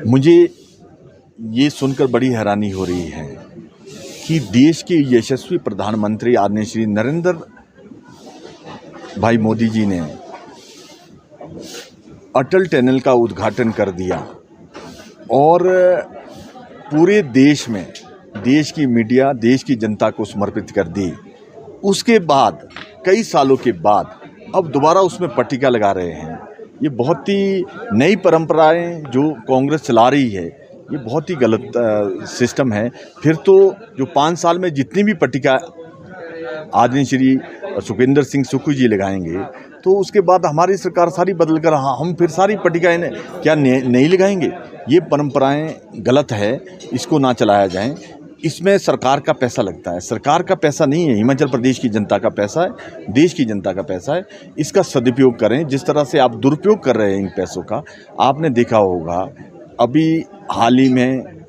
मुझे ये सुनकर बड़ी हैरानी हो रही है कि देश के यशस्वी प्रधानमंत्री आदरणीय श्री नरेंद्र भाई मोदी जी ने अटल टनल का उद्घाटन कर दिया और पूरे देश में देश की मीडिया, देश की जनता को समर्पित कर दी। उसके बाद कई सालों के बाद अब दोबारा उसमें पट्टिका लगा रहे हैं। ये बहुत ही नई परंपराएं जो कांग्रेस चला रही है, ये बहुत ही गलत सिस्टम है। फिर तो जो 5 साल में जितनी भी पट्टिका आदरणीय श्री सुखविंदर सिंह सुक्खू जी लगाएंगे, तो उसके बाद हमारी सरकार सारी बदल कर हम फिर सारी पट्टिकाएं क्या नहीं लगाएंगे। ये परंपराएं गलत है, इसको ना चलाया जाए। इसमें सरकार का पैसा लगता है, सरकार का पैसा नहीं है, हिमाचल प्रदेश की जनता का पैसा है, देश की जनता का पैसा है। इसका सदुपयोग करें। जिस तरह से आप दुरुपयोग कर रहे हैं इन पैसों का, आपने देखा होगा अभी हाल ही में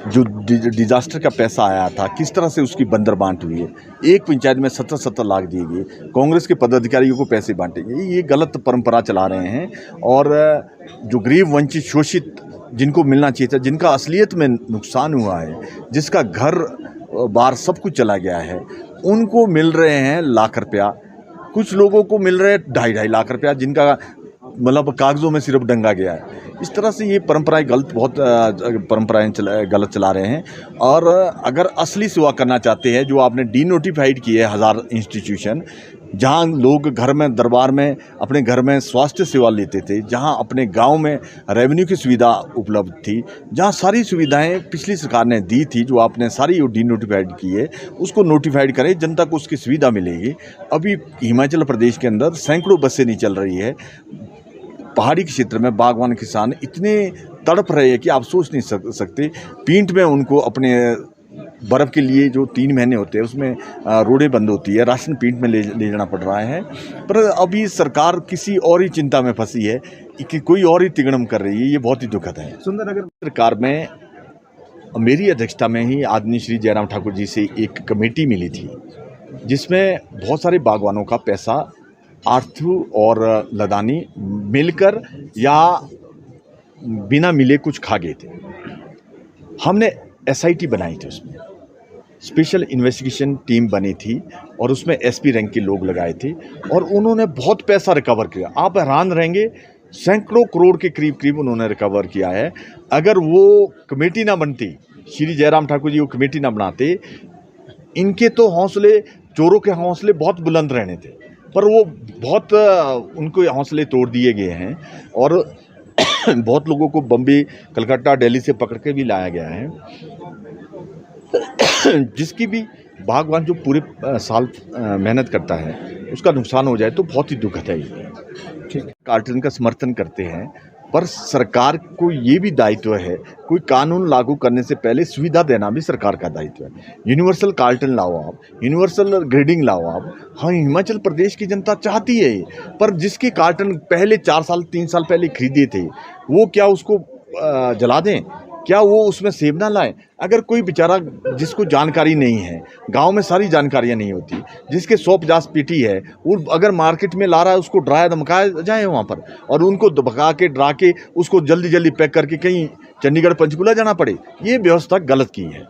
जो डिजास्टर का पैसा आया था, किस तरह से उसकी बंदर बांट हुई है। एक पंचायत में 70-70 लाख दिए गए, कांग्रेस के पदाधिकारियों को पैसे बांटे गए। ये गलत परंपरा चला रहे हैं और जो गरीब, वंचित, शोषित जिनको मिलना चाहिए था, जिनका असलियत में नुकसान हुआ है, जिसका घर बार सब कुछ चला गया है, उनको मिल रहे हैं लाख रुपया। कुछ लोगों को मिल रहे हैं 2.5 लाख रुपया, जिनका मतलब कागजों में सिर्फ डंगा गया है। इस तरह से ये परंपराएं बहुत परंपराएं गलत चला रहे हैं। और अगर असली सेवा करना चाहते हैं, जो आपने डीनोटिफाइड किए 1000 इंस्टीट्यूशन, जहां लोग घर में, दरबार में, अपने घर में स्वास्थ्य सेवा लेते थे, जहां अपने गांव में रेवेन्यू की सुविधा उपलब्ध थी, जहां सारी सुविधाएं पिछली सरकार ने दी थी, जो आपने सारी डीनोटिफाइड की है, उसको नोटिफाइड करें, जनता को उसकी सुविधा मिलेगी। अभी हिमाचल प्रदेश के अंदर सैकड़ों बसें नहीं चल रही है। पहाड़ी के क्षेत्र में बागवान किसान इतने तड़प रहे हैं कि आप सोच नहीं सकते। पींट में उनको अपने बर्फ़ के लिए जो 3 महीने होते हैं, उसमें रोडें बंद होती है, राशन पींट में ले जाना पड़ रहा है। पर अभी सरकार किसी और ही चिंता में फंसी है कि कोई और ही तिगड़म कर रही है। ये बहुत ही दुखद है। सुंदरनगर सरकार में मेरी अध्यक्षता में ही आदरणीय श्री जयराम ठाकुर जी से एक कमेटी मिली थी, जिसमें बहुत सारे बागवानों का पैसा आर्थू और लदानी मिलकर या बिना मिले कुछ खा गए थे। हमने SIT बनाई थी, उसमें स्पेशल इन्वेस्टिगेशन टीम बनी थी और उसमें SP रैंक के लोग लगाए थे और उन्होंने बहुत पैसा रिकवर किया। आप हैरान रहेंगे, सैकड़ों करोड़ के करीब उन्होंने रिकवर किया है। अगर वो कमेटी ना बनती, श्री जयराम ठाकुर जी वो कमेटी ना बनाते, इनके तो हौसले, चोरों के हौसले बहुत बुलंद रहने थे, पर वो बहुत उनको हौसले तोड़ दिए गए हैं और बहुत लोगों को बम्बई, कलकत्ता, दिल्ली से पकड़ के भी लाया गया है। जिसकी भी बागवान जो पूरे साल मेहनत करता है, उसका नुकसान हो जाए तो बहुत ही दुखद है। ये कार्टन का समर्थन करते हैं, पर सरकार को ये भी दायित्व है, कोई कानून लागू करने से पहले सुविधा देना भी सरकार का दायित्व है। यूनिवर्सल कार्टन लाओ आप, यूनिवर्सल ग्रेडिंग लाओ आप। हाँ, हिमाचल प्रदेश की जनता चाहती है, पर जिसके कार्टन पहले 4 साल 3 साल पहले खरीदे थे, वो क्या उसको जला दें? क्या वो उसमें सेब ना लाएं? अगर कोई बेचारा जिसको जानकारी नहीं है, गांव में सारी जानकारियां नहीं होती, जिसके 150 पेटी है, वो अगर मार्केट में ला रहा है, उसको डराया धमकाया जाए वहाँ पर और उनको धमका के डरा के उसको जल्दी पैक करके कहीं चंडीगढ़, पंचकुला जाना पड़े। ये व्यवस्था गलत की है।